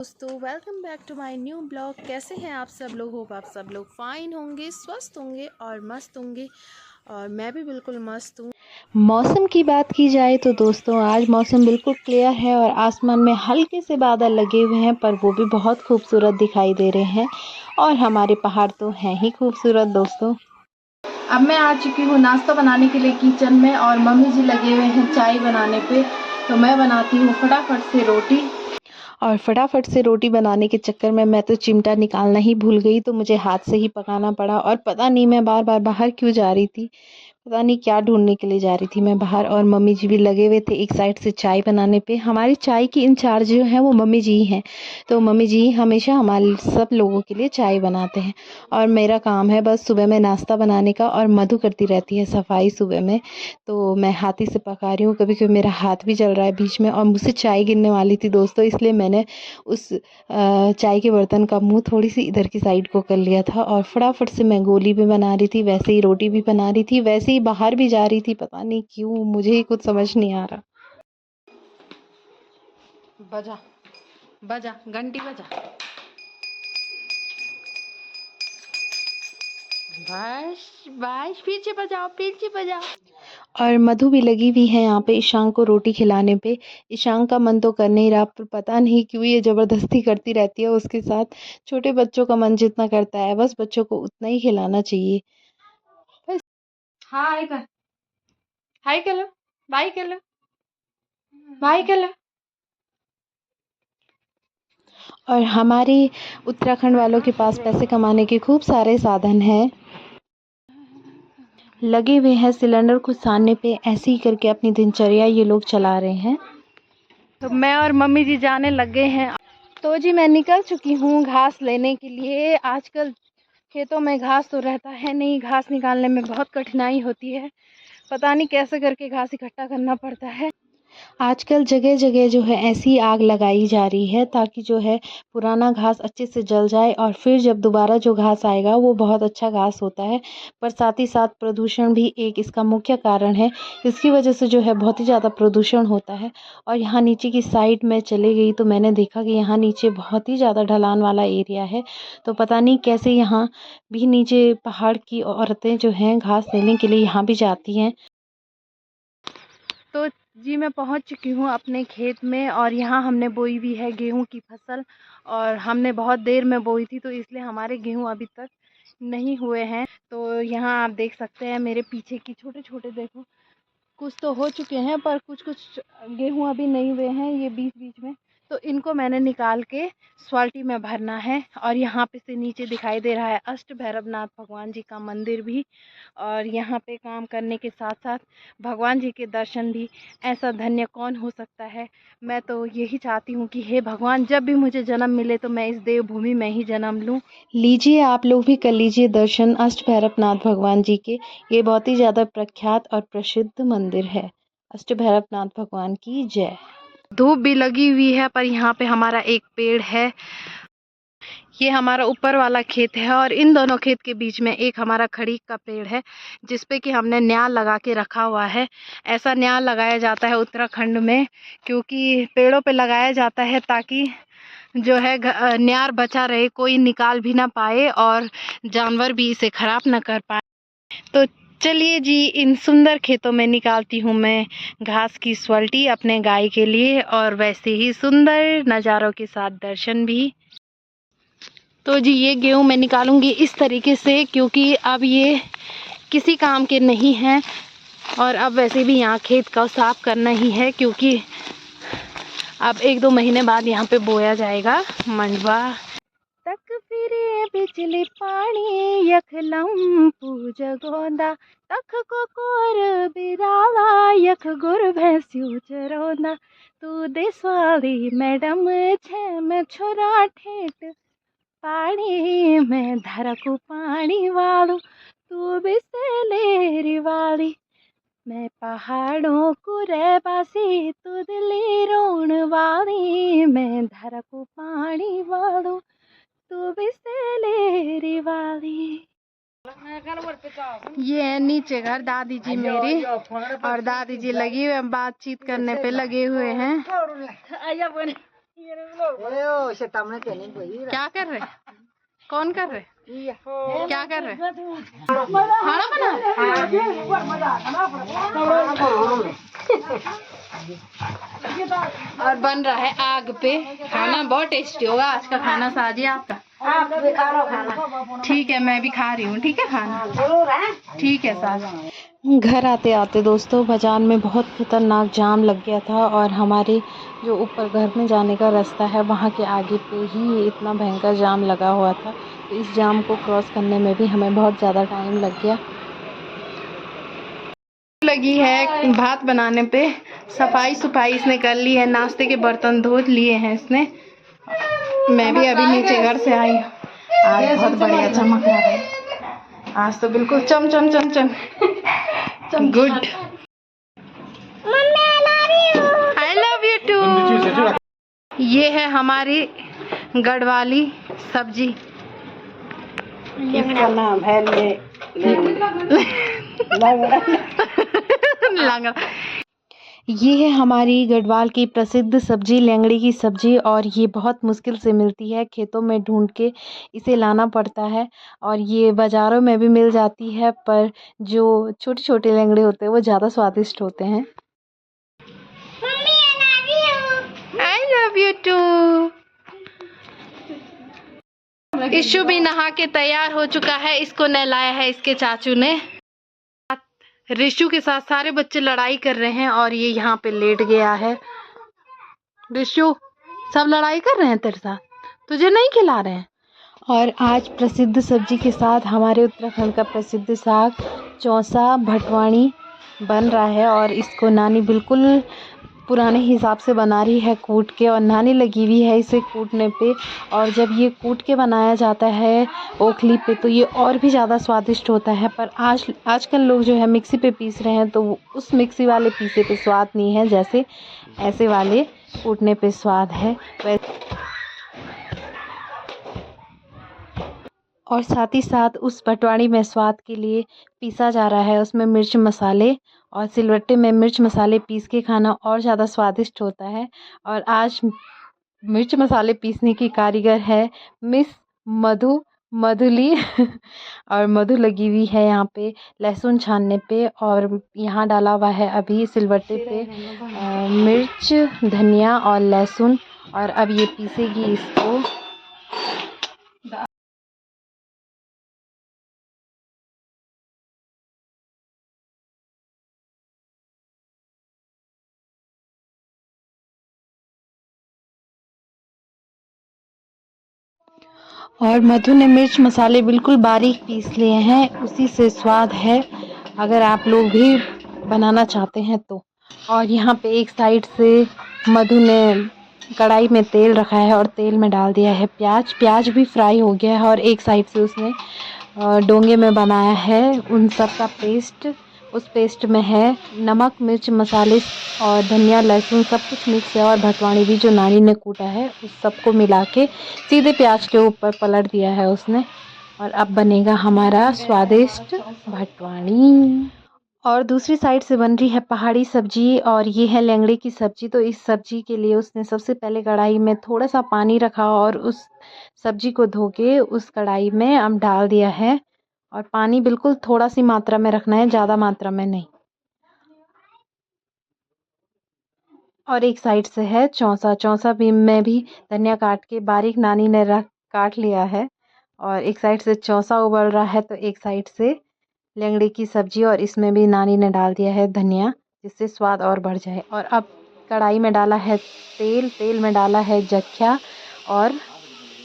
दोस्तों welcome back to my new blog. कैसे हैं आप सब लोग? होप आप सब लोग फाइन होंगे, स्वस्थ होंगे और मस्त होंगे। और मैं भी बिल्कुल मस्त हूँ। मौसम की बात की जाए तो दोस्तों आज मौसम बिल्कुल क्लियर है और आसमान में हल्के से बादल लगे हुए हैं, पर वो भी बहुत खूबसूरत दिखाई दे रहे हैं। और हमारे पहाड़ तो हैं ही खूबसूरत दोस्तों। अब मैं आ चुकी हूँ नाश्ता बनाने के लिए किचन में, और मम्मी जी लगे हुए हैं चाय बनाने पे। तो मैं बनाती हूँ फटाफट से रोटी। और फटाफट से रोटी बनाने के चक्कर में मैं तो चिमटा निकालना ही भूल गई, तो मुझे हाथ से ही पकाना पड़ा। और पता नहीं मैं बार बार बाहर क्यों जा रही थी, पता नहीं क्या ढूंढने के लिए जा रही थी मैं बाहर। और मम्मी जी भी लगे हुए थे एक साइड से चाय बनाने पे। हमारी चाय की इंचार्ज जो है वो मम्मी जी ही हैं, तो मम्मी जी हमेशा हमारे सब लोगों के लिए चाय बनाते हैं। और मेरा काम है बस सुबह में नाश्ता बनाने का, और मधु करती रहती है सफाई सुबह में। तो मैं हाथ ही से पका रही हूँ, कभी कभी मेरा हाथ भी जल रहा है बीच में। और मुझसे चाय गिरने वाली थी दोस्तों, इसलिए मैंने उस चाय के बर्तन का मुंह थोड़ी सी इधर की साइड को कर लिया था। और फटाफट से मैं गोली भी बना रही थी, वैसे ही रोटी भी बना रही थी, वैसे ही बाहर भी जा रही थी। पता नहीं क्यों, मुझे ही कुछ समझ नहीं आ रहा। बजा बजा घंटी बजा। बस बस पीछे बजाओ, पीछे बजाओ। और मधु भी लगी हुई है यहाँ पे ईशान को रोटी खिलाने पे। ईशान का मन तो कर नहीं रहा, पर पता नहीं क्यों ये ज़बरदस्ती करती रहती है उसके साथ। छोटे बच्चों का मन जितना करता है बस बच्चों को उतना ही खिलाना चाहिए। बस। हाय कर, हाय कर लो, बाय कर लो, बाय कर लो। और हमारे उत्तराखंड वालों के पास पैसे कमाने के खूब सारे साधन हैं। लगे हुए हैं सिलेंडर को सारने पे, ऐसे ही करके अपनी दिनचर्या ये लोग चला रहे हैं। तो मैं और मम्मी जी जाने लग गए हैं। तो जी मैं निकल चुकी हूँ घास लेने के लिए। आजकल खेतों में घास तो रहता है नहीं, घास निकालने में बहुत कठिनाई होती है। पता नहीं कैसे करके घास इकट्ठा करना पड़ता है। आजकल जगह जगह जो है ऐसी आग लगाई जा रही है ताकि जो है पुराना घास अच्छे से जल जाए, और फिर जब दोबारा जो घास आएगा वो बहुत अच्छा घास होता है। पर साथ ही साथ प्रदूषण भी एक इसका मुख्य कारण है। इसकी वजह से जो है बहुत ही ज़्यादा प्रदूषण होता है। और यहाँ नीचे की साइड में चले गई तो मैंने देखा कि यहाँ नीचे बहुत ही ज़्यादा ढलान वाला एरिया है। तो पता नहीं कैसे यहाँ भी नीचे पहाड़ की औरतें जो हैं घास लेने के लिए यहाँ भी जाती हैं। तो जी मैं पहुंच चुकी हूँ अपने खेत में, और यहाँ हमने बोई भी है गेहूं की फसल। और हमने बहुत देर में बोई थी, तो इसलिए हमारे गेहूं अभी तक नहीं हुए हैं। तो यहाँ आप देख सकते हैं मेरे पीछे की छोटे छोटे, देखो कुछ तो हो चुके हैं पर कुछ कुछ गेहूं अभी नहीं हुए हैं, ये बीच बीच में। तो इनको मैंने निकाल के स्वाल्टी में भरना है। और यहाँ पे से नीचे दिखाई दे रहा है अष्ट भैरवनाथ भगवान जी का मंदिर भी। और यहाँ पे काम करने के साथ साथ भगवान जी के दर्शन भी। ऐसा धन्य कौन हो सकता है। मैं तो यही चाहती हूँ कि हे भगवान, जब भी मुझे जन्म मिले तो मैं इस देवभूमि में ही जन्म लूँ। लीजिए आप लोग भी कर लीजिए दर्शन अष्ट भैरवनाथ भगवान जी के। ये बहुत ही ज़्यादा प्रख्यात और प्रसिद्ध मंदिर है। अष्ट भैरवनाथ भगवान की जय। धूप भी लगी हुई है, पर यहाँ पे हमारा एक पेड़ है। ये हमारा ऊपर वाला खेत है, और इन दोनों खेत के बीच में एक हमारा खड़ीक का पेड़ है, जिसपे कि हमने न्याल लगा के रखा हुआ है। ऐसा न्याल लगाया जाता है उत्तराखंड में, क्योंकि पेड़ों पे लगाया जाता है ताकि जो है न्यार बचा रहे, कोई निकाल भी ना पाए और जानवर भी इसे खराब ना कर पाए। तो चलिए जी, इन सुंदर खेतों में निकालती हूँ मैं घास की स्वाल्टी अपने गाय के लिए, और वैसे ही सुंदर नज़ारों के साथ दर्शन भी। तो जी ये गेहूँ मैं निकालूंगी इस तरीके से, क्योंकि अब ये किसी काम के नहीं हैं। और अब वैसे भी यहाँ खेत का साफ करना ही है, क्योंकि अब 1-2 महीने बाद यहाँ पे बोया जाएगा मंडवा। तक फिरे बिजली पानी यखलम पूज गोंदा, तख को कोर बिराला यख गुर भैंस्यू चरोंदा। तू देसवाली मैडम छे मैं छोरा ठेठ पानी में धरकू पानी वालू, तू बिसलेरी वाली। मैं पहाड़ों को रहवासी, तू दिल्ली रोण वाली। मैं धरकू पानी वालू, तू बिसलेरी वाली। ये है नीचे घर दादी जी मेरी, और दादी जी लगी हुई बातचीत करने पे लगे हुए हैं। क्या कर रहे? कौन कर रहे? क्या कर रहे? खाना बना और बन रहा है आग पे खाना। बहुत टेस्टी होगा आज का खाना साजी आपका। ठीक है, मैं भी खा रही हूँ। ठीक है खाना। ठीक है साज। घर आते आते दोस्तों बाजार में बहुत खतरनाक जाम लग गया था और हमारे जो ऊपर घर में जाने का रास्ता है वहाँ के आगे पे ही इतना भयंकर जाम लगा हुआ था। तो इस जाम को क्रॉस करने में भी हमें बहुत ज़्यादा टाइम लग गया। लगी है भात बनाने पे। सफाई इसने कर ली है। नाश्ते के बर्तन धो लिए हैं इसने। मैं भी अभी नीचे घर से आई हूँ। आज बहुत बढ़िया चमक रहा है। आज तो बिल्कुल चम चम चम चम good. I love you too. ये है हमारी गढ़वाली सब्जी। इसका नाम है लंगड़ा। ये है हमारी गढ़वाल की प्रसिद्ध सब्जी लेंगड़ी की सब्जी और ये बहुत मुश्किल से मिलती है। खेतों में ढूंढ के इसे लाना पड़ता है और ये बाज़ारों में भी मिल जाती है, पर जो छोटे छोटे लेंगड़े होते हैं वो ज़्यादा स्वादिष्ट होते हैं। I love you too. Ishu भी नहा के तैयार हो चुका है। इसको नहलाया है इसके चाचू ने। रिशु के साथ सारे बच्चे लड़ाई कर रहे हैं और ये यहाँ पे लेट गया है। रिशु सब लड़ाई कर रहे हैं तेरे साथ, तुझे नहीं खिला रहे हैं। और आज प्रसिद्ध सब्जी के साथ हमारे उत्तराखंड का प्रसिद्ध साग चौसा भटवाणी बन रहा है और इसको नानी बिल्कुल पुराने हिसाब से बना रही है कूट के, और नानी लगी हुई है इसे कूटने पे। और जब ये कूट के बनाया जाता है ओखली पे तो ये और भी ज़्यादा स्वादिष्ट होता है। पर आजकल लोग जो है मिक्सी पे पीस रहे हैं तो उस मिक्सी वाले पीसे पे स्वाद नहीं है जैसे ऐसे वाले कूटने पे स्वाद है। और साथ ही साथ उस भटवाड़ी में स्वाद के लिए पीसा जा रहा है उसमें मिर्च मसाले, और सिलवट्टे में मिर्च मसाले पीस के खाना और ज़्यादा स्वादिष्ट होता है। और आज मिर्च मसाले पीसने की कारीगर है मिस मधुली और मधु लगी हुई है यहाँ पे लहसुन छानने पे, और यहाँ डाला हुआ है अभी सिलवट्टे पे मिर्च धनिया और लहसुन, और अब ये पीसेगी इसको। और मधु ने मिर्च मसाले बिल्कुल बारीक पीस लिए हैं, उसी से स्वाद है अगर आप लोग भी बनाना चाहते हैं तो। और यहाँ पे एक साइड से मधु ने कढ़ाई में तेल रखा है और तेल में डाल दिया है प्याज भी फ्राई हो गया है, और एक साइड से उसने डोंगे में बनाया है उन सब का पेस्ट। उस पेस्ट में है नमक मिर्च मसाले और धनिया लहसुन सब कुछ मिक्स है, और भटवाणी भी जो नानी ने कूटा है उस सबको मिला के सीधे प्याज के ऊपर पलट दिया है उसने। और अब बनेगा हमारा स्वादिष्ट भटवाणी। और दूसरी साइड से बन रही है पहाड़ी सब्जी, और ये है लेंगड़े की सब्जी। तो इस सब्जी के लिए उसने सबसे पहले कढ़ाई में थोड़ा सा पानी रखा और उस सब्जी को धो के उस कढ़ाई में अब डाल दिया है, और पानी बिल्कुल थोड़ा सी मात्रा में रखना है, ज़्यादा मात्रा में नहीं। और एक साइड से है चौंसा भी में भी धनिया काट के बारीक नानी ने काट लिया है, और एक साइड से चौंसा उबल रहा है तो एक साइड से लेंगड़े की सब्जी, और इसमें भी नानी ने डाल दिया है धनिया जिससे स्वाद और बढ़ जाए। और अब कढ़ाई में डाला है तेल में डाला है जख्या और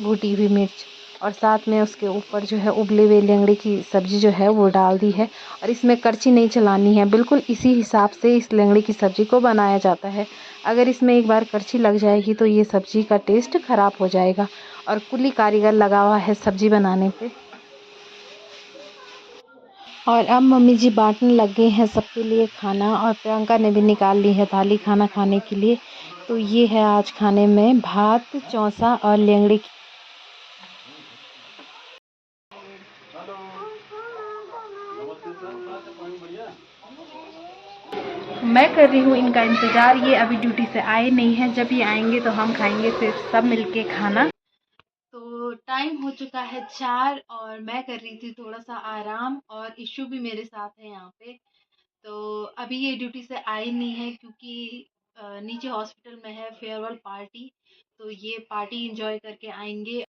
भुटी हुई मिर्च, और साथ में उसके ऊपर जो है उबले हुए लेंगड़े की सब्ज़ी जो है वो डाल दी है। और इसमें करछी नहीं चलानी है, बिल्कुल इसी हिसाब से इस लेंगड़े की सब्ज़ी को बनाया जाता है। अगर इसमें एक बार करछी लग जाएगी तो ये सब्ज़ी का टेस्ट ख़राब हो जाएगा। और कुली कारीगर लगा हुआ है सब्ज़ी बनाने पे। और अब मम्मी जी बांटने लग गए हैं सबके लिए खाना, और प्रियंका ने भी निकाल ली है थाली खाना खाने के लिए। तो ये है आज खाने में भात चौंसा और लेंगड़े की। मैं कर रही हूँ इनका इंतज़ार। ये अभी ड्यूटी से आए नहीं हैं, जब ये आएंगे तो हम खाएंगे फिर सब मिलके खाना। तो टाइम हो चुका है 4 और मैं कर रही थी थोड़ा सा आराम और इशू भी मेरे साथ है यहाँ पे। तो अभी ये ड्यूटी से आई नहीं है क्योंकि नीचे हॉस्पिटल में है फेयरवेल पार्टी, तो ये पार्टी एंजॉय करके आएंगे।